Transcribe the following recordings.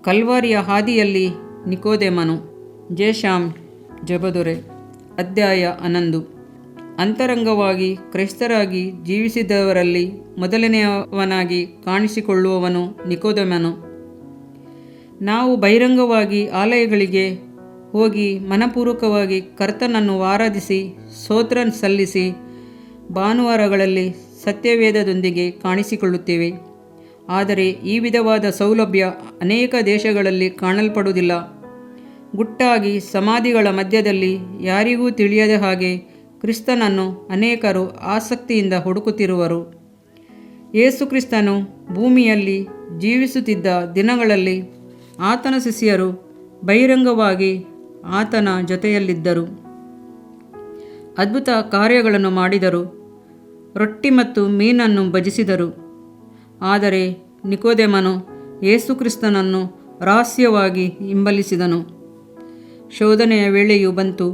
ಕಲ್ವಾರಿಯ ಹಾದಿಯಲ್ಲಿ ನಿಕೋದೇಮನು. ಜೇಶಾಮ್ ಜಬದೊರೆ. ಅಧ್ಯಾಯ 11. ಅಂತರಂಗವಾಗಿ ಕ್ರೈಸ್ತರಾಗಿ ಜೀವಿಸಿದವರಲ್ಲಿ ಮೊದಲನೆಯವನಾಗಿ ಕಾಣಿಸಿಕೊಳ್ಳುವವನು ನಿಕೋದೇಮನು. ನಾವು ಬಹಿರಂಗವಾಗಿ ಆಲಯಗಳಿಗೆ ಹೋಗಿ ಮನಪೂರ್ವಕವಾಗಿ ಕರ್ತನನ್ನು ಆರಾಧಿಸಿ ಸ್ತೋತ್ರ ಸಲ್ಲಿಸಿ ಭಾನುವಾರಗಳಲ್ಲಿ ಸತ್ಯವೇದದೊಂದಿಗೆ ಕಾಣಿಸಿಕೊಳ್ಳುತ್ತೇವೆ. ಆದರೆ ಈ ವಿಧವಾದ ಸೌಲಭ್ಯ ಅನೇಕ ದೇಶಗಳಲ್ಲಿ ಕಾಣಲ್ಪಡುವುದಿಲ್ಲ. ಗುಟ್ಟಾಗಿ ಸಮಾಧಿಗಳ ಮಧ್ಯದಲ್ಲಿ ಯಾರಿಗೂ ತಿಳಿಯದ ಹಾಗೆ ಕ್ರಿಸ್ತನನ್ನು ಅನೇಕರು ಆಸಕ್ತಿಯಿಂದ ಹುಡುಕುತ್ತಿರುವರು. ಯೇಸು ಕ್ರಿಸ್ತನು ಭೂಮಿಯಲ್ಲಿ ಜೀವಿಸುತ್ತಿದ್ದ ದಿನಗಳಲ್ಲಿ ಆತನ ಶಿಷ್ಯರು ಬಹಿರಂಗವಾಗಿ ಆತನ ಜೊತೆಯಲ್ಲಿದ್ದರು. ಅದ್ಭುತ ಕಾರ್ಯಗಳನ್ನು ಮಾಡಿದರು. ರೊಟ್ಟಿ ಮತ್ತು ಮೀನನ್ನು ಭಜಿಸಿದರು. ಆದರೆ ನಿಕೋದೇಮನು ಯೇಸು ಕ್ರಿಸ್ತನನ್ನು ರಹಸ್ಯವಾಗಿ ಹಿಂಬಾಲಿಸಿದನು. ಶೋಧನೆಯ ವೇಳೆಯು ಬಂತು.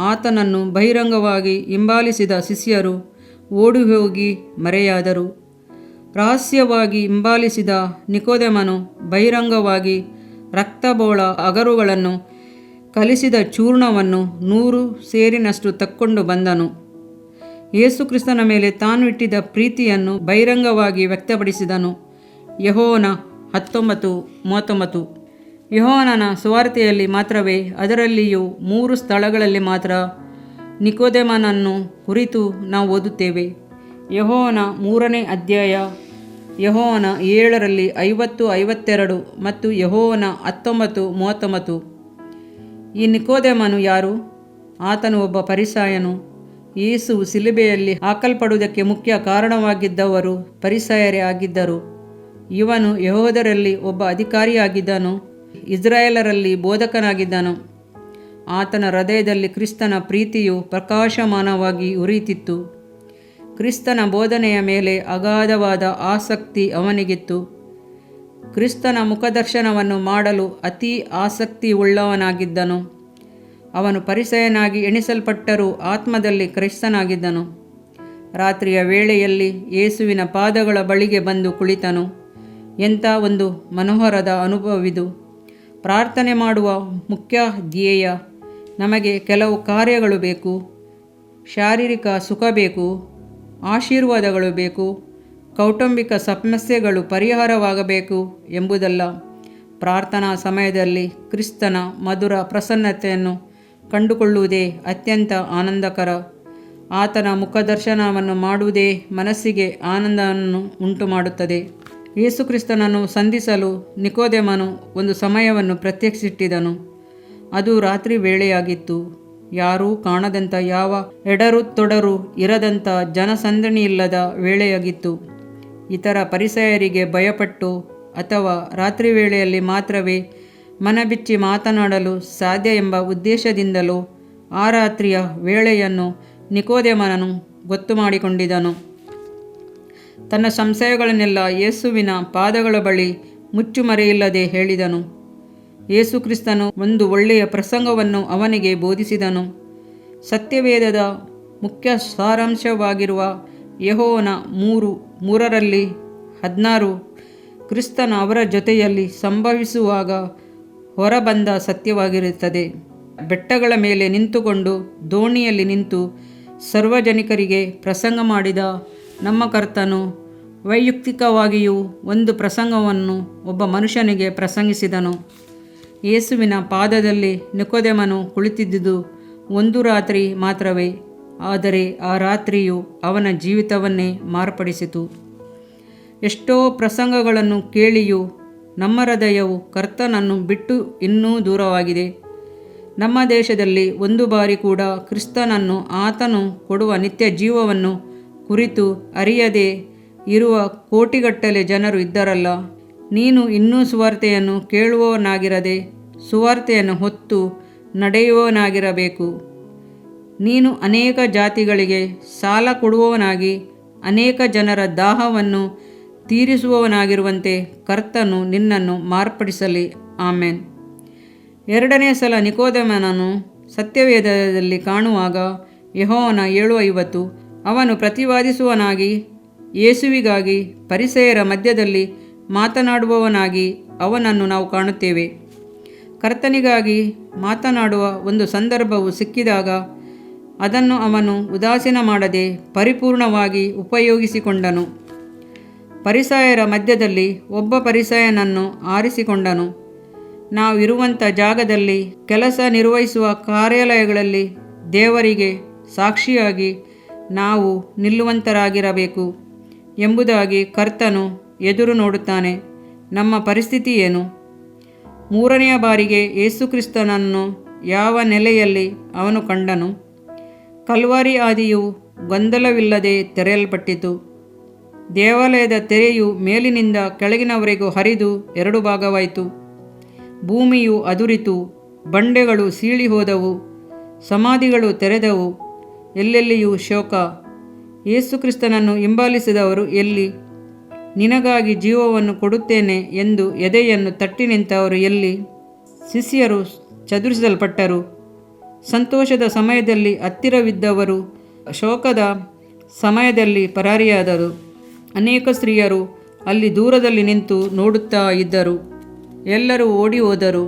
ಆತನನ್ನು ಬಹಿರಂಗವಾಗಿ ಹಿಂಬಾಲಿಸಿದ ಶಿಷ್ಯರು ಓಡಿಹೋಗಿ ಮರೆಯಾದರು. ರಹಸ್ಯವಾಗಿ ಹಿಂಬಾಲಿಸಿದ ನಿಕೋದೇಮನು ಬಹಿರಂಗವಾಗಿ ರಕ್ತಬೋಳ ಅಗರುಗಳನ್ನು ಕಲಿಸಿದ ಚೂರ್ಣವನ್ನು 100 ಸೇರಿನಷ್ಟು ತಕ್ಕೊಂಡು ಬಂದನು. ಯೇಸು ಕ್ರಿಸ್ತನ ಮೇಲೆ ತಾನು ಇಟ್ಟಿದ್ದ ಪ್ರೀತಿಯನ್ನು ಬಹಿರಂಗವಾಗಿ ವ್ಯಕ್ತಪಡಿಸಿದನು. ಯೋಹಾನ 19:39. ಯೋಹಾನನ ಸುವಾರ್ತೆಯಲ್ಲಿ ಮಾತ್ರವೇ, ಅದರಲ್ಲಿಯೂ 3 ಸ್ಥಳಗಳಲ್ಲಿ ಮಾತ್ರ ನಿಕೋದೇಮನನ್ನು ಕುರಿತು ನಾವು ಓದುತ್ತೇವೆ. ಯೋಹಾನ 3ನೇ ಅಧ್ಯಾಯ, ಯೋಹಾನ 7ರಲ್ಲಿ 50-52 ಮತ್ತು ಯೋಹಾನ 19:39. ಈ ನಿಕೋದೇಮನು ಯಾರು? ಆತನು ಒಬ್ಬ ಫರಿಸಾಯನು. ಯೇಸು ಶಿಲುಬೆಯಲ್ಲಿ ಹಾಕಲ್ಪಡುವುದಕ್ಕೆ ಮುಖ್ಯ ಕಾರಣವಾಗಿದ್ದವರು ಫರಿಸಾಯರೇ ಆಗಿದ್ದರು. ಇವನು ಯೆಹೂದ್ಯರಲ್ಲಿ ಒಬ್ಬ ಅಧಿಕಾರಿಯಾಗಿದ್ದನು, ಇಸ್ರಾಯೇಲರಲ್ಲಿ ಬೋಧಕನಾಗಿದ್ದನು. ಆತನ ಹೃದಯದಲ್ಲಿ ಕ್ರಿಸ್ತನ ಪ್ರೀತಿಯು ಪ್ರಕಾಶಮಾನವಾಗಿ ಉರಿಯುತ್ತಿತ್ತು. ಕ್ರಿಸ್ತನ ಬೋಧನೆಯ ಮೇಲೆ ಅಗಾಧವಾದ ಆಸಕ್ತಿ ಅವನಿಗಿತ್ತು. ಕ್ರಿಸ್ತನ ಮುಖದರ್ಶನವನ್ನು ಮಾಡಲು ಅತಿ ಆಸಕ್ತಿಯುಳ್ಳವನಾಗಿದ್ದನು. ಅವನು ಫರಿಸಾಯನಾಗಿ ಎಣಿಸಲ್ಪಟ್ಟರೂ ಆತ್ಮದಲ್ಲಿ ಕ್ರೈಸ್ತನಾಗಿದ್ದನು. ರಾತ್ರಿಯ ವೇಳೆಯಲ್ಲಿ ಯೇಸುವಿನ ಪಾದಗಳ ಬಳಿಗೆ ಬಂದು ಕುಳಿತನು. ಎಂಥ ಒಂದು ಮನೋಹರದ ಅನುಭವವಿದು! ಪ್ರಾರ್ಥನೆ ಮಾಡುವ ಮುಖ್ಯ ಧ್ಯೇಯ. ನಮಗೆ ಕೆಲವು ಕಾರ್ಯಗಳು ಬೇಕು, ಶಾರೀರಿಕ ಸುಖ ಬೇಕು, ಆಶೀರ್ವಾದಗಳು ಬೇಕು, ಕೌಟುಂಬಿಕ ಸಮಸ್ಯೆಗಳು ಪರಿಹಾರವಾಗಬೇಕು ಎಂಬುದಲ್ಲ. ಪ್ರಾರ್ಥನಾ ಸಮಯದಲ್ಲಿ ಕ್ರಿಸ್ತನ ಮಧುರ ಪ್ರಸನ್ನತೆಯನ್ನು ಕಂಡುಕೊಳ್ಳುವುದೇ ಅತ್ಯಂತ ಆನಂದಕರ. ಆತನ ಮುಖದರ್ಶನವನ್ನು ಮಾಡುವುದೇ ಮನಸ್ಸಿಗೆ ಆನಂದವನ್ನು ಉಂಟು ಮಾಡುತ್ತದೆ. ಯೇಸು ಕ್ರಿಸ್ತನನ್ನು ಸಂಧಿಸಲು ನಿಕೋದೇಮನು ಒಂದು ಸಮಯವನ್ನು ಪ್ರತ್ಯೇಕಿಸಿಟ್ಟಿದ್ದನು. ಅದು ರಾತ್ರಿ ವೇಳೆಯಾಗಿತ್ತು. ಯಾರೂ ಕಾಣದಂಥ, ಯಾವ ಎಡರು ತೊಡರು ಇರದಂಥ, ಜನಸಂದಣಿಯಿಲ್ಲದ ವೇಳೆಯಾಗಿತ್ತು. ಇತರ ಫರಿಸಾಯರಿಗೆ ಭಯಪಟ್ಟು ಅಥವಾ ರಾತ್ರಿ ವೇಳೆಯಲ್ಲಿ ಮಾತ್ರವೇ ಮನಬಿಚ್ಚಿ ಮಾತನಾಡಲು ಸಾಧ್ಯ ಎಂಬ ಉದ್ದೇಶದಿಂದಲೂ ಆ ರಾತ್ರಿಯ ವೇಳೆಯನ್ನು ನಿಕೋದೇಮನನು ಗೊತ್ತು ಮಾಡಿಕೊಂಡಿದ್ದನು. ತನ್ನ ಸಂಶಯಗಳನ್ನೆಲ್ಲ ಯೇಸುವಿನ ಪಾದಗಳ ಬಳಿ ಮುಚ್ಚುಮರೆಯಿಲ್ಲದೆ ಹೇಳಿದನು. ಯೇಸು ಕ್ರಿಸ್ತನು ಒಂದು ಒಳ್ಳೆಯ ಪ್ರಸಂಗವನ್ನು ಅವನಿಗೆ ಬೋಧಿಸಿದನು. ಸತ್ಯವೇದದ ಮುಖ್ಯ ಸಾರಾಂಶವಾಗಿರುವ ಯೋಹಾನ 3:3ರಲ್ಲಿ 16 ಕ್ರಿಸ್ತನ ಅವರ ಜೊತೆಯಲ್ಲಿ ಸಂಭವಿಸುವಾಗ ಹೊರಬಂದ ಸತ್ಯವಾಗಿರುತ್ತದೆ. ಬೆಟ್ಟಗಳ ಮೇಲೆ ನಿಂತುಕೊಂಡು ದೋಣಿಯಲ್ಲಿ ನಿಂತು ಸಾರ್ವಜನಿಕರಿಗೆ ಪ್ರಸಂಗ ಮಾಡಿದ ನಮ್ಮ ಕರ್ತನು ವೈಯಕ್ತಿಕವಾಗಿಯೂ ಒಂದು ಪ್ರಸಂಗವನ್ನು ಒಬ್ಬ ಮನುಷ್ಯನಿಗೆ ಪ್ರಸಂಗಿಸಿದನು. ಯೇಸುವಿನ ಪಾದದಲ್ಲಿ ನಿಕೋದೇಮನು ಕುಳಿತಿದ್ದುದು ಒಂದು ರಾತ್ರಿ ಮಾತ್ರವೇ, ಆದರೆ ಆ ರಾತ್ರಿಯು ಅವನ ಜೀವಿತವನ್ನೇ ಮಾರ್ಪಡಿಸಿತು. ಎಷ್ಟೋ ಪ್ರಸಂಗಗಳನ್ನು ಕೇಳಿಯೂ ನಮ್ಮ ಹೃದಯವು ಕರ್ತನನ್ನು ಬಿಟ್ಟು ಇನ್ನೂ ದೂರವಾಗಿದೆ. ನಮ್ಮ ದೇಶದಲ್ಲಿ ಒಂದು ಬಾರಿ ಕೂಡ ಕ್ರಿಸ್ತನನ್ನು, ಆತನು ಕೊಡುವ ನಿತ್ಯ ಜೀವವನ್ನು ಕುರಿತು ಅರಿಯದೇ ಇರುವ ಕೋಟಿಗಟ್ಟಲೆ ಜನರು ಇದ್ದರಲ್ಲ. ನೀನು ಇನ್ನೂ ಸುವಾರ್ತೆಯನ್ನು ಕೇಳುವವನಾಗಿರದೆ ಸುವಾರ್ತೆಯನ್ನು ಹೊತ್ತು ನಡೆಯುವವನಾಗಿರಬೇಕು. ನೀನು ಅನೇಕ ಜಾತಿಗಳಿಗೆ ಸಾಲ ಕೊಡುವವನಾಗಿ ಅನೇಕ ಜನರ ದಾಹವನ್ನು ತೀರಿಸುವವನಾಗಿರುವಂತೆ ಕರ್ತನು ನಿನ್ನನ್ನು ಮಾರ್ಪಡಿಸಲಿ. ಆಮೆನ್. 2ನೇ ಸಲ ನಿಕೋದೇಮನನ್ನು ಸತ್ಯವೇದದಲ್ಲಿ ಕಾಣುವಾಗ ಯೋಹಾನ 7:50 ಅವನು ಪ್ರತಿವಾದಿಸುವವನಾಗಿ ಯೇಸುವಿಗಾಗಿ ಫರಿಸಾಯರ ಮಧ್ಯದಲ್ಲಿ ಮಾತನಾಡುವವನಾಗಿ ಅವನನ್ನು ನಾವು ಕಾಣುತ್ತೇವೆ. ಕರ್ತನಿಗಾಗಿ ಮಾತನಾಡುವ ಒಂದು ಸಂದರ್ಭವು ಸಿಕ್ಕಿದಾಗ ಅದನ್ನು ಅವನು ಉದಾಸೀನ ಮಾಡದೆ ಪರಿಪೂರ್ಣವಾಗಿ ಉಪಯೋಗಿಸಿಕೊಂಡನು. ಪರಿಸಯರ ಮಧ್ಯದಲ್ಲಿ ಒಬ್ಬ ಪರಿಸಯನನ್ನು ಆರಿಸಿಕೊಂಡನು. ನಾವು ಇರುವಂಥ ಜಾಗದಲ್ಲಿ, ಕೆಲಸ ನಿರ್ವಹಿಸುವ ಕಾರ್ಯಾಲಯಗಳಲ್ಲಿ ದೇವರಿಗೆ ಸಾಕ್ಷಿಯಾಗಿ ನಾವು ನಿಲ್ಲುವಂತರಾಗಿರಬೇಕು ಎಂಬುದಾಗಿ ಕರ್ತನು ಎದುರು ನೋಡುತ್ತಾನೆ. ನಮ್ಮ ಪರಿಸ್ಥಿತಿ ಏನು? 3ನೆಯ ಬಾರಿಗೆ ಯೇಸುಕ್ರಿಸ್ತನನ್ನು ಯಾವ ನೆಲೆಯಲ್ಲಿ ಅವನು ಕಂಡನು? ಕಲ್ವಾರಿ ಹಾದಿಯು ಗೊಂದಲವಿಲ್ಲದೆ ತೆರೆಯಲ್ಪಟ್ಟಿತು. ದೇವಾಲಯದ ತೆರೆಯು ಮೇಲಿನಿಂದ ಕೆಳಗಿನವರೆಗೂ ಹರಿದು 2 ಭಾಗವಾಯಿತು. ಭೂಮಿಯು ಅದುರಿತು, ಬಂಡೆಗಳು ಸೀಳಿ ಹೋದವು, ಸಮಾಧಿಗಳು ತೆರೆದವು, ಎಲ್ಲೆಲ್ಲಿಯೂ ಶೋಕ. ಯೇಸುಕ್ರಿಸ್ತನನ್ನು ಹಿಂಬಾಲಿಸಿದವರು ಎಲ್ಲಿ? ನಿನಗಾಗಿ ಜೀವವನ್ನು ಕೊಡುತ್ತೇನೆ ಎಂದು ಎದೆಯನ್ನು ತಟ್ಟಿ ನಿಂತವರು ಎಲ್ಲಿ? ಶಿಷ್ಯರು ಚದುರಿಸಲ್ಪಟ್ಟರು. ಸಂತೋಷದ ಸಮಯದಲ್ಲಿ ಹತ್ತಿರವಿದ್ದವರು ಶೋಕದ ಸಮಯದಲ್ಲಿ ಪರಾರಿಯಾದರು. ಅನೇಕ ಸ್ತ್ರೀಯರು ಅಲ್ಲಿ ದೂರದಲ್ಲಿ ನಿಂತು ನೋಡುತ್ತಾ ಇದ್ದರು. ಎಲ್ಲರೂ ಓಡಿ ಹೋದರು.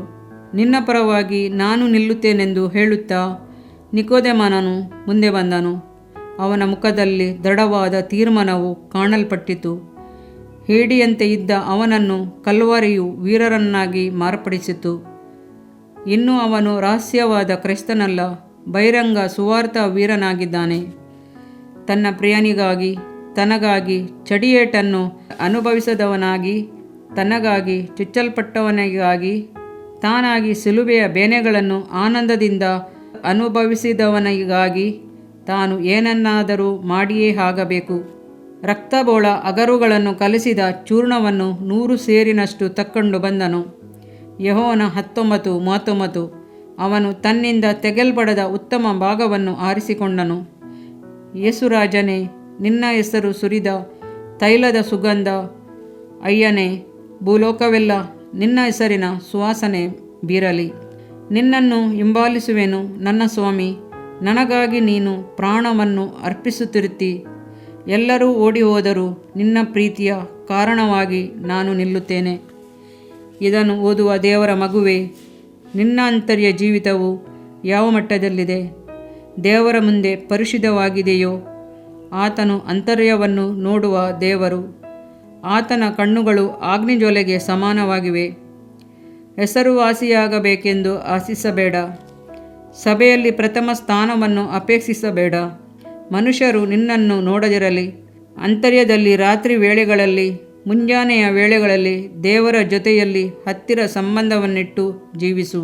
ನಿನ್ನ ಪರವಾಗಿ ನಾನು ನಿಲ್ಲುತ್ತೇನೆಂದು ಹೇಳುತ್ತಾ ನಿಕೋದೇಮನನು ಮುಂದೆ ಬಂದನು. ಅವನ ಮುಖದಲ್ಲಿ ದೃಢವಾದ ತೀರ್ಮಾನವು ಕಾಣಲ್ಪಟ್ಟಿತು. ಹೇಡಿಯಂತೆ ಇದ್ದ ಅವನನ್ನು ಕಲ್ವಾರಿಯು ವೀರರನ್ನಾಗಿ ಮಾರ್ಪಡಿಸಿತು. ಇನ್ನು ಅವನು ರಹಸ್ಯವಾದ ಕ್ರೈಸ್ತನಲ್ಲ, ಬಹಿರಂಗ ಸುವಾರ್ಥ ವೀರನಾಗಿದ್ದಾನೆ. ತನ್ನ ಪ್ರಿಯನಿಗಾಗಿ, ತನಗಾಗಿ ಚಡಿಯೇಟನ್ನು ಅನುಭವಿಸದವನಾಗಿ, ತನಗಾಗಿ ಚುಚ್ಚಲ್ಪಟ್ಟವನಿಗಾಗಿ, ತಾನಾಗಿ ಸಿಲುಬೆಯ ಬೇನೆಗಳನ್ನು ಆನಂದದಿಂದ ಅನುಭವಿಸಿದವನಿಗಾಗಿ ತಾನು ಏನನ್ನಾದರೂ ಮಾಡಿಯೇ ಆಗಬೇಕು. ರಕ್ತಬೋಳ ಅಗರುಗಳನ್ನು ಕಲಸಿದ ಚೂರ್ಣವನ್ನು 100 ಸೇರಿನಷ್ಟು ತಕ್ಕೊಂಡು ಬಂದನು. ಯೆಹೋವನ 19:39. ಅವನು ತನ್ನಿಂದ ತೆಗೆಲ್ಪಡದ ಉತ್ತಮ ಭಾಗವನ್ನು ಆರಿಸಿಕೊಂಡನು. ಯೇಸುರಾಜನೇ, ನಿನ್ನ ಹೆಸರು ಸುರಿದ ತೈಲದ ಸುಗಂಧ. ಅಯ್ಯನೇ, ಭೂಲೋಕವೆಲ್ಲ ನಿನ್ನ ಹೆಸರಿನ ಸುವಾಸನೆ ಬೀರಲಿ. ನಿನ್ನನ್ನು ಹಿಂಬಾಲಿಸುವೆನು ನನ್ನ ಸ್ವಾಮಿ. ನನಗಾಗಿ ನೀನು ಪ್ರಾಣವನ್ನು ಅರ್ಪಿಸುತ್ತಿರುತ್ತಿ. ಎಲ್ಲರೂ ಓಡಿ ಹೋದರೂ ನಿನ್ನ ಪ್ರೀತಿಯ ಕಾರಣವಾಗಿ ನಾನು ನಿಲ್ಲುತ್ತೇನೆ. ಇದನ್ನು ಓದುವ ದೇವರ ಮಗುವೇ, ನಿನ್ನ ಅಂತರ್ಯ ಜೀವಿತವು ಯಾವ ಮಟ್ಟದಲ್ಲಿದೆ? ದೇವರ ಮುಂದೆ ಪರಿಶುದ್ಧವಾಗಿದೆಯೋ? ಆತನು ಅಂತರ್ಯವನ್ನು ನೋಡುವ ದೇವರು. ಆತನ ಕಣ್ಣುಗಳು ಅಗ್ನಿಜ್ವಾಲೆಗೆ ಸಮಾನವಾಗಿವೆ. ಹೆಸರುವಾಸಿಯಾಗಬೇಕೆಂದು ಆಶಿಸಬೇಡ. ಸಭೆಯಲ್ಲಿ ಪ್ರಥಮ ಸ್ಥಾನವನ್ನು ಅಪೇಕ್ಷಿಸಬೇಡ. ಮನುಷ್ಯರು ನಿನ್ನನ್ನು ನೋಡದಿರಲಿ. ಅಂತರ್ಯದಲ್ಲಿ ರಾತ್ರಿ ವೇಳೆಗಳಲ್ಲಿ, ಮುಂಜಾನೆಯ ವೇಳೆಗಳಲ್ಲಿ ದೇವರ ಜೊತೆಯಲ್ಲಿ ಹತ್ತಿರ ಸಂಬಂಧವನ್ನಿಟ್ಟು ಜೀವಿಸು.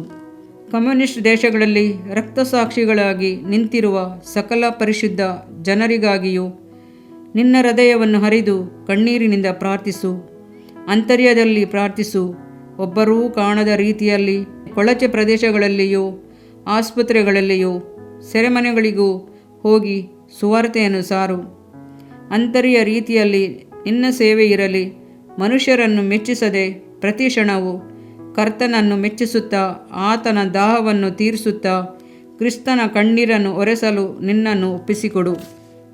ಕಮ್ಯುನಿಸ್ಟ್ ದೇಶಗಳಲ್ಲಿ ರಕ್ತಸಾಕ್ಷಿಗಳಾಗಿ ನಿಂತಿರುವ ಸಕಲ ಪರಿಶುದ್ಧ ಜನರಿಗಾಗಿಯೂ ನಿನ್ನ ಹೃದಯವನ್ನು ಹರಿದು ಕಣ್ಣೀರಿನಿಂದ ಪ್ರಾರ್ಥಿಸು. ಅಂತರ್ಯದಲ್ಲಿ ಪ್ರಾರ್ಥಿಸು. ಒಬ್ಬರೂ ಕಾಣದ ರೀತಿಯಲ್ಲಿ ಕೊಳಚೆ ಪ್ರದೇಶಗಳಲ್ಲಿಯೂ ಆಸ್ಪತ್ರೆಗಳಲ್ಲಿಯೂ ಸೆರೆಮನೆಗಳಿಗೂ ಹೋಗಿ ಸುವಾರ್ತೆಯನ್ನು ಸಾರು. ಅಂತರ್ಯ ರೀತಿಯಲ್ಲಿ ನಿನ್ನ ಸೇವೆ ಇರಲಿ. ಮನುಷ್ಯರನ್ನು ಮೆಚ್ಚಿಸದೆ ಪ್ರತಿ ಕ್ಷಣವೂ ಕರ್ತನನ್ನು ಮೆಚ್ಚಿಸುತ್ತಾ, ಆತನ ದಾಹವನ್ನು ತೀರಿಸುತ್ತಾ, ಕ್ರಿಸ್ತನ ಕಣ್ಣೀರನ್ನು ಒರೆಸಲು ನಿನ್ನನ್ನು ಒಪ್ಪಿಸಿಕೊಡು.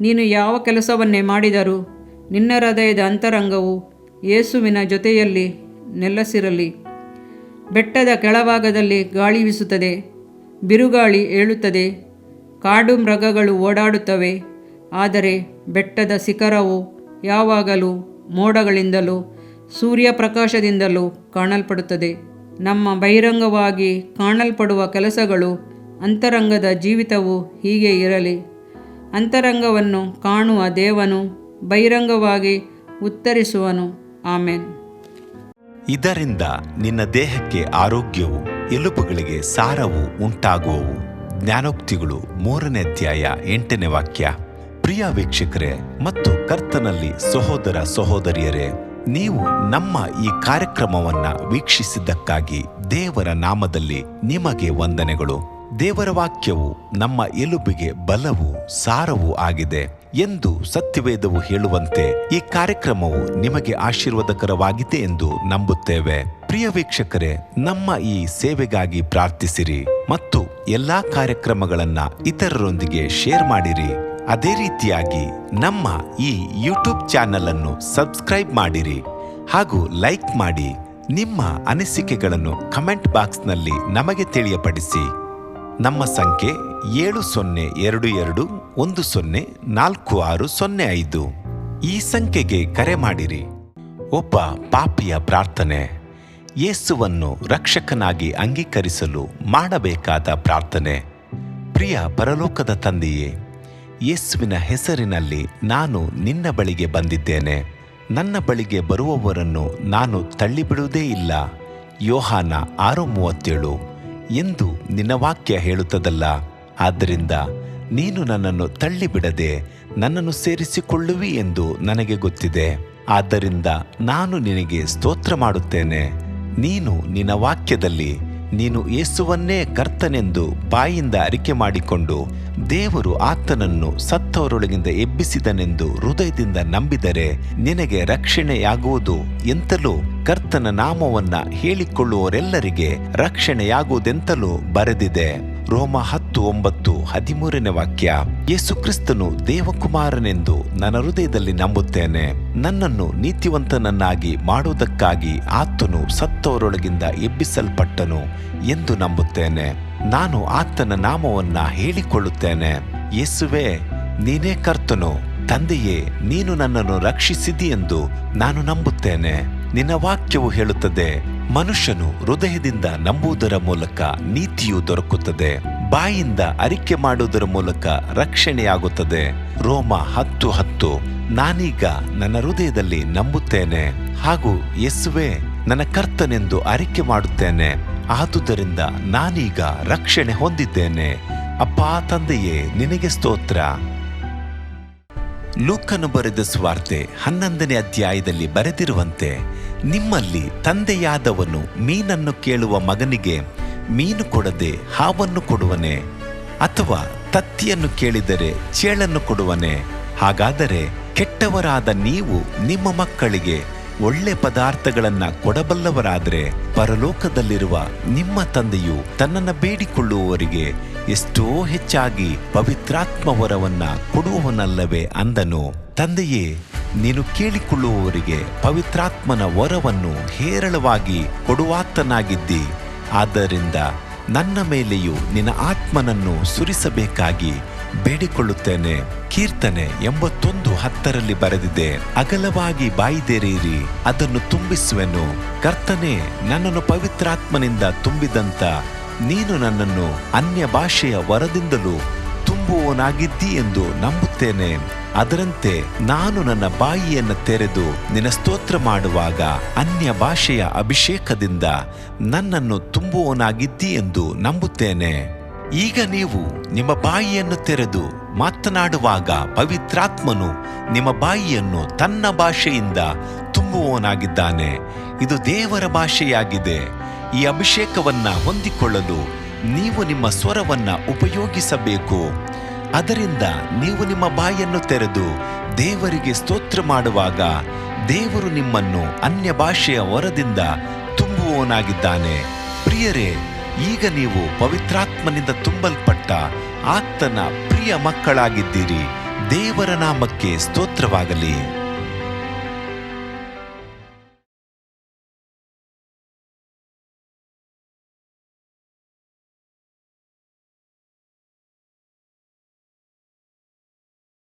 ನೀನು ಯಾವ ಕೆಲಸವನ್ನೇ ಮಾಡಿದರೂ ನಿನ್ನ ಹೃದಯದ ಅಂತರಂಗವು ಯೇಸುವಿನ ಜೊತೆಯಲ್ಲಿ ನೆಲೆಸಿರಲಿ. ಬೆಟ್ಟದ ಕೆಳಭಾಗದಲ್ಲಿ ಗಾಳಿ ಬೀಸುತ್ತದೆ, ಬಿರುಗಾಳಿ ಏಳುತ್ತದೆ, ಕಾಡು ಮೃಗಗಳು ಓಡಾಡುತ್ತವೆ. ಆದರೆ ಬೆಟ್ಟದ ಶಿಖರವು ಯಾವಾಗಲೂ ಮೋಡಗಳಿಂದಲೂ ಸೂರ್ಯಪ್ರಕಾಶದಿಂದಲೂ ಕಾಣಲ್ಪಡುತ್ತದೆ. ನಮ್ಮ ಬಹಿರಂಗವಾಗಿ ಕಾಣಲ್ಪಡುವ ಕೆಲಸಗಳು, ಅಂತರಂಗದ ಜೀವಿತವು ಹೀಗೆ ಇರಲಿ. ಅಂತರಂಗವನ್ನು ಕಾಣುವ ದೇವನು ಬಹಿರಂಗವಾಗಿ ಉತ್ತರಿಸುವನು. ಆಮೆನ್. ಇದರಿಂದ ನಿನ್ನ ದೇಹಕ್ಕೆ ಆರೋಗ್ಯವು, ಎಲುಬುಗಳಿಗೆ ಸಾರವು ಉಂಟಾಗುವವು. ಜ್ಞಾನೋಕ್ತಿಗಳು 3ನೇ ಅಧ್ಯಾಯ 8ನೇ ವಾಕ್ಯ. ಪ್ರಿಯ ವೀಕ್ಷಕರೇ ಮತ್ತು ಕರ್ತನಲ್ಲಿ ಸಹೋದರ ಸಹೋದರಿಯರೇ, ನೀವು ನಮ್ಮ ಈ ಕಾರ್ಯಕ್ರಮವನ್ನ ವೀಕ್ಷಿಸಿದ್ದಕ್ಕಾಗಿ ದೇವರ ನಾಮದಲ್ಲಿ ನಿಮಗೆ ವಂದನೆಗಳು. ದೇವರ ವಾಕ್ಯವು ನಮ್ಮ ಎಲುಬಿಗೆ ಬಲವು, ಸಾರವೂ ಆಗಿದೆ ಎಂದು ಸತ್ಯವೇದವು ಹೇಳುವಂತೆ ಈ ಕಾರ್ಯಕ್ರಮವು ನಿಮಗೆ ಆಶೀರ್ವಾದಕರವಾಗಿದೆ ಎಂದು ನಂಬುತ್ತೇವೆ. ಪ್ರಿಯ ವೀಕ್ಷಕರೇ, ನಮ್ಮ ಈ ಸೇವೆಗಾಗಿ ಪ್ರಾರ್ಥಿಸಿರಿ ಮತ್ತು ಎಲ್ಲಾ ಕಾರ್ಯಕ್ರಮಗಳನ್ನ ಇತರರೊಂದಿಗೆ ಶೇರ್ ಮಾಡಿರಿ. ಅದೇ ರೀತಿಯಾಗಿ ನಮ್ಮ ಈ ಯೂಟ್ಯೂಬ್ ಚಾನೆಲ್ ಅನ್ನು ಸಬ್ಸ್ಕ್ರೈಬ್ ಮಾಡಿರಿ. ಹಾಗೂ ಲೈಕ್ ಮಾಡಿ. ನಿಮ್ಮ ಅನಿಸಿಕೆಗಳನ್ನು ಕಮೆಂಟ್ ಬಾಕ್ಸ್ನಲ್ಲಿ ನಮಗೆ ತಿಳಿಯಪಡಿಸಿ. ನಮ್ಮ ಸಂಖ್ಯೆ 7022104605. ಈ ಸಂಖ್ಯೆಗೆ ಕರೆ ಮಾಡಿರಿ. ಒಬ್ಬ ಪಾಪಿಯ ಪ್ರಾರ್ಥನೆ. ಯೇಸುವನ್ನು ರಕ್ಷಕನಾಗಿ ಅಂಗೀಕರಿಸಲು ಮಾಡಬೇಕಾದ ಪ್ರಾರ್ಥನೆ. ಪ್ರಿಯ ಪರಲೋಕದ ತಂದೆಯೇ, ಯೇಸುವಿನ ಹೆಸರಿನಲ್ಲಿ ನಾನು ನಿನ್ನ ಬಳಿಗೆ ಬಂದಿದ್ದೇನೆ. ನನ್ನ ಬಳಿಗೆ ಬರುವವರನ್ನು ನಾನು ತಳ್ಳಿಬಿಡುವುದೇ ಇಲ್ಲ. ಯೋಹಾನ 6:37 ಎಂದು ನಿನ್ನ ವಾಕ್ಯ ಹೇಳುತ್ತದಲ್ಲ. ಆದ್ದರಿಂದ ನೀನು ನನ್ನನ್ನು ತಳ್ಳಿಬಿಡದೆ ನನ್ನನ್ನು ಸೇರಿಸಿಕೊಳ್ಳುವಿ ಎಂದು ನನಗೆ ಗೊತ್ತಿದೆ. ಆದ್ದರಿಂದ ನಾನು ನಿನಗೆ ಸ್ತೋತ್ರ ಮಾಡುತ್ತೇನೆ. ನೀನು ನಿನ್ನ ವಾಕ್ಯದಲ್ಲಿ ನೀನು ಯೇಸುವನ್ನೇ ಕರ್ತನೆಂದು ಬಾಯಿಂದ ಅರಿಕೆ ಮಾಡಿಕೊಂಡು ದೇವರು ಆತನನ್ನು ಸತ್ತವರೊಳಗಿಂದ ಎಬ್ಬಿಸಿದನೆಂದು ಹೃದಯದಿಂದ ನಂಬಿದರೆ ನಿನಗೆ ರಕ್ಷಣೆಯಾಗುವುದು ಎಂತಲೂ ಕರ್ತನ ನಾಮವನ್ನ ಹೇಳಿಕೊಳ್ಳುವವರೆಲ್ಲರಿಗೆ ರಕ್ಷಣೆಯಾಗುವುದೆಂತಲೂ ಬರೆದಿದೆ. ರೋಮ 10:9 ವಾಕ್ಯ. ಯೇಸು ಕ್ರಿಸ್ತನು ದೇವಕುಮಾರನೆಂದು ನನ್ನ ಹೃದಯದಲ್ಲಿ ನಂಬುತ್ತೇನೆ. ನನ್ನನ್ನು ನೀತಿವಂತನನ್ನಾಗಿ ಮಾಡುವುದಕ್ಕಾಗಿ ಆತನು ಸತ್ತವರೊಳಗಿಂದ ಎಬ್ಬಿಸಲ್ಪಟ್ಟನು ಎಂದು ನಂಬುತ್ತೇನೆ. ನಾನು ಆತನ ನಾಮವನ್ನ ಹೇಳಿಕೊಳ್ಳುತ್ತೇನೆ. ಯೇಸುವೇ, ನೀನೇ ಕರ್ತನು. ತಂದೆಯೇ, ನೀನು ನನ್ನನ್ನು ರಕ್ಷಿಸಿದಿ ಎಂದು ನಾನು ನಂಬುತ್ತೇನೆ. ನಿನ್ನ ವಾಕ್ಯವು ಹೇಳುತ್ತದೆ, ಮನುಷ್ಯನು ಹೃದಯದಿಂದ ನಂಬುವುದರ ಮೂಲಕ ನೀತಿಯು ದೊರಕುತ್ತದೆ, ಬಾಯಿಂದ ಅರಿಕೆ ಮಾಡುವುದರ ಮೂಲಕ ರಕ್ಷಣೆಯಾಗುತ್ತದೆ. ರೋಮ 10:10. ನಾನೀಗ ನನ್ನ ಹೃದಯದಲ್ಲಿ ನಂಬುತ್ತೇನೆ ಹಾಗೂ ಯೇಸುವೇ ನನ್ನ ಕರ್ತನೆಂದು ಅರಿಕೆ ಮಾಡುತ್ತೇನೆ. ಆದುದರಿಂದ ನಾನೀಗ ರಕ್ಷಣೆ ಹೊಂದಿದ್ದೇನೆ. ಅಪ್ಪಾ ತಂದೆಯೇ, ನಿನಗೆ ಸ್ತೋತ್ರ. ಲೂಕನು ಬರೆದ ಸುವಾರ್ತೆ 11ನೇ ಅಧ್ಯಾಯದಲ್ಲಿ ಬರೆದಿರುವಂತೆ, ನಿಮ್ಮಲ್ಲಿ ತಂದೆಯಾದವನು ಮೀನನ್ನು ಕೇಳುವ ಮಗನಿಗೆ ಮೀನು ಕೊಡದೆ ಹಾವನ್ನು ಕೊಡುವನೆ? ಅಥವಾ ತತ್ತಿಯನ್ನು ಕೇಳಿದರೆ ಚೇಳನ್ನು ಕೊಡುವನೆ? ಹಾಗಾದರೆ ಕೆಟ್ಟವರಾದ ನೀವು ನಿಮ್ಮ ಮಕ್ಕಳಿಗೆ ಒಳ್ಳೆ ಪದಾರ್ಥಗಳನ್ನ ಕೊಡಬಲ್ಲವರಾದರೆ ಪರಲೋಕದಲ್ಲಿರುವ ನಿಮ್ಮ ತಂದೆಯು ತನ್ನನ್ನು ಬೇಡಿಕೊಳ್ಳುವವರಿಗೆ ಎಷ್ಟೋ ಹೆಚ್ಚಾಗಿ ಪವಿತ್ರಾತ್ಮ ವರವನ್ನ ಕೊಡುವವನಲ್ಲವೇ ಅಂದನು. ತಂದೆಯೇ, ನೀನು ಕೇಳಿಕೊಳ್ಳುವವರಿಗೆ ಪವಿತ್ರಾತ್ಮನ ವರವನ್ನು ಹೇರಳವಾಗಿ ಕೊಡುವಾತನಾಗಿದ್ದಿ. ಆದ್ದರಿಂದ ನನ್ನ ಮೇಲೆಯೂ ನಿನ್ನ ಆತ್ಮನನ್ನು ಸುರಿಸಬೇಕಾಗಿ ಬೇಡಿಕೊಳ್ಳುತ್ತೇನೆ. ಕೀರ್ತನೆ 81:10 ಬರೆದಿದೆ, ಅಗಲವಾಗಿ ಬಾಯಿದೆರೆಯಿರಿ, ಅದನ್ನು ತುಂಬಿಸುವೆನು. ಕರ್ತನೇ, ನನ್ನನ್ನು ಪವಿತ್ರಾತ್ಮನಿಂದ ತುಂಬಿದಂತ ನೀನು ನನ್ನನ್ನು ಅನ್ಯ ಭಾಷೆಯ ವರದಿಂದಲೂ ತುಂಬುವವನಾಗಿದ್ದಿ ಎಂದು ನಂಬುತ್ತೇನೆ. ಅದರಂತೆ ನಾನು ನನ್ನ ಬಾಯಿಯನ್ನು ತೆರೆದು ನಿನ್ನ ಸ್ತೋತ್ರ ಮಾಡುವಾಗ ಅನ್ಯ ಭಾಷೆಯ ಅಭಿಷೇಕದಿಂದ ನನ್ನನ್ನು ತುಂಬುವವನಾಗಿದ್ದಿ ಎಂದು ನಂಬುತ್ತೇನೆ. ಈಗ ನೀವು ನಿಮ್ಮ ಬಾಯಿಯನ್ನು ತೆರೆದು ಮಾತನಾಡುವಾಗ ಪವಿತ್ರಾತ್ಮನು ನಿಮ್ಮ ಬಾಯಿಯನ್ನು ತನ್ನ ಭಾಷೆಯಿಂದ ತುಂಬುವವನಾಗಿದ್ದಾನೆ. ಇದು ದೇವರ ಭಾಷೆಯಾಗಿದೆ. ಈ ಅಭಿಷೇಕವನ್ನ ಹೊಂದಿಕೊಳ್ಳಲು ನೀವು ನಿಮ್ಮ ಸ್ವರವನ್ನ ಉಪಯೋಗಿಸಬೇಕು. ಅದರಿಂದ ನೀವು ನಿಮ್ಮ ಬಾಯಿಯನ್ನು ತೆರೆದು ದೇವರಿಗೆ ಸ್ತೋತ್ರ ಮಾಡುವಾಗ ದೇವರು ನಿಮ್ಮನ್ನು ಅನ್ಯ ಭಾಷೆಯ ವರದಿಂದ ತುಂಬುವವನಾಗಿದ್ದಾನೆ. ಪ್ರಿಯರೇ, ಈಗ ನೀವು ಪವಿತ್ರಾತ್ಮನಿಂದ ತುಂಬಲ್ಪಟ್ಟ ಆತನ ಪ್ರಿಯ ಮಕ್ಕಳಾಗಿದ್ದೀರಿ. ದೇವರ ನಾಮಕ್ಕೆ ಸ್ತೋತ್ರವಾಗಲಿ.